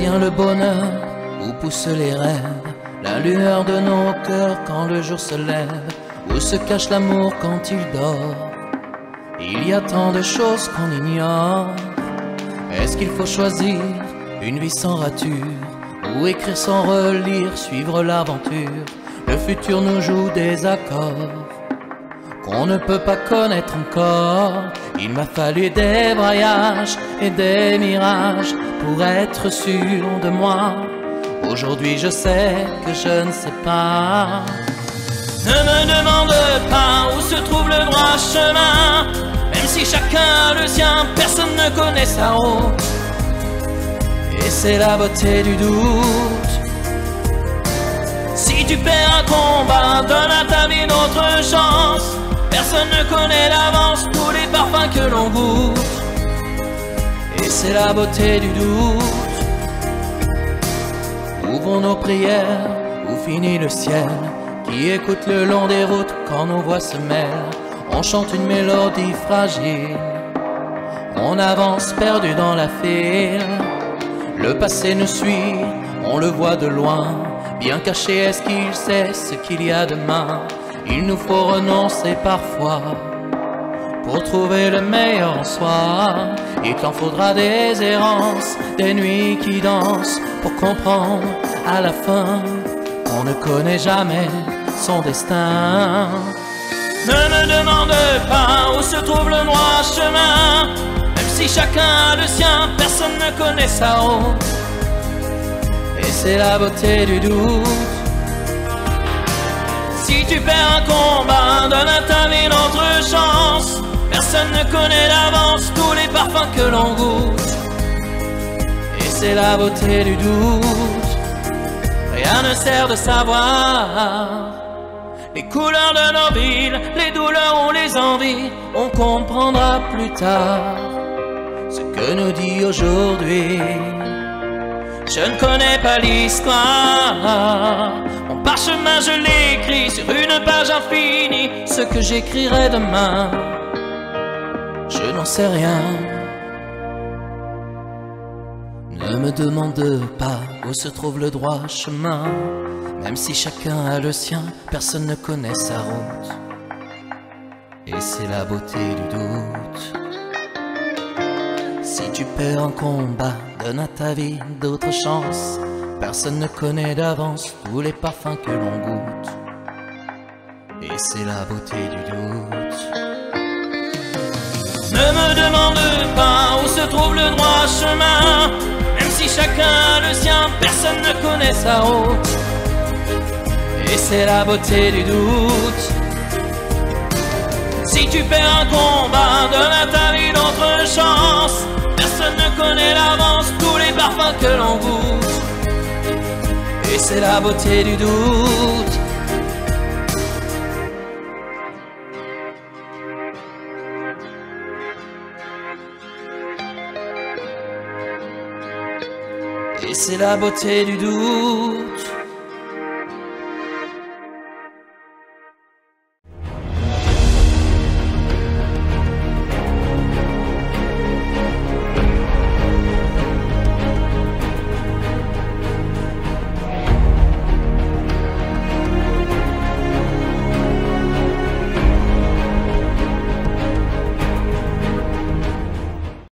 vient le bonheur, où poussent les rêves, la lueur de nos cœurs quand le jour se lève, où se cache l'amour quand il dort. Il y a tant de choses qu'on ignore. Est-ce qu'il faut choisir une vie sans rature, ou écrire sans relire, suivre l'aventure? Le futur nous joue des accords qu'on ne peut pas connaître encore. Il m'a fallu des voyages et des mirages pour être sûr de moi. Aujourd'hui je sais que je ne sais pas. Ne me demande pas où se trouve le droit chemin, même si chacun a le sien, personne ne connaît sa route. Et c'est la beauté du doute. Si tu perds un combat, donne à ta vie une autre chance. Personne ne connaît d'avance tous les parfums que l'on goûte. Et c'est la beauté du doute. Où vont nos prières, où finit le ciel, qui écoute le long des routes quand nos voix se mêlent? On chante une mélodie fragile, on avance perdu dans la file. Le passé nous suit, on le voit de loin, bien caché est-ce qu'il sait ce qu'il y a demain? Il nous faut renoncer parfois pour trouver le meilleur en soi. Il t'en faudra des errances, des nuits qui dansent, pour comprendre à la fin qu'on ne connaît jamais son destin. Ne me demande pas où se trouve le droit chemin, même si chacun a le sien, personne ne connaît sa route. Et c'est la beauté du doute. Si tu perds un combat, donne à ta vie une autre chance. Personne ne connaît d'avance tous les parfums que l'on goûte. Et c'est la beauté du doute. Rien ne sert de savoir les couleurs de nos villes, les douleurs ou les envies. On comprendra plus tard ce que nous dit aujourd'hui. Je ne connais pas l'histoire, mon parchemin je l'écris sur une page infinie. Ce que j'écrirai demain, je n'en sais rien. Ne me demande pas où se trouve le droit chemin, même si chacun a le sien, personne ne connaît sa route. Et c'est la beauté du doute. Si tu perds un combat, donne à ta vie d'autres chances. Personne ne connaît d'avance tous les parfums que l'on goûte. Et c'est la beauté du doute. Ne me demande pas où se trouve le droit chemin, même si chacun a le sien, personne ne connaît sa route. Et c'est la beauté du doute. Si tu perds un combat, donne à ta vie d'autres chance. Personne ne connaît d'avance tous les parfums que l'on goûte. Et c'est la beauté du doute. Et c'est la beauté du doute.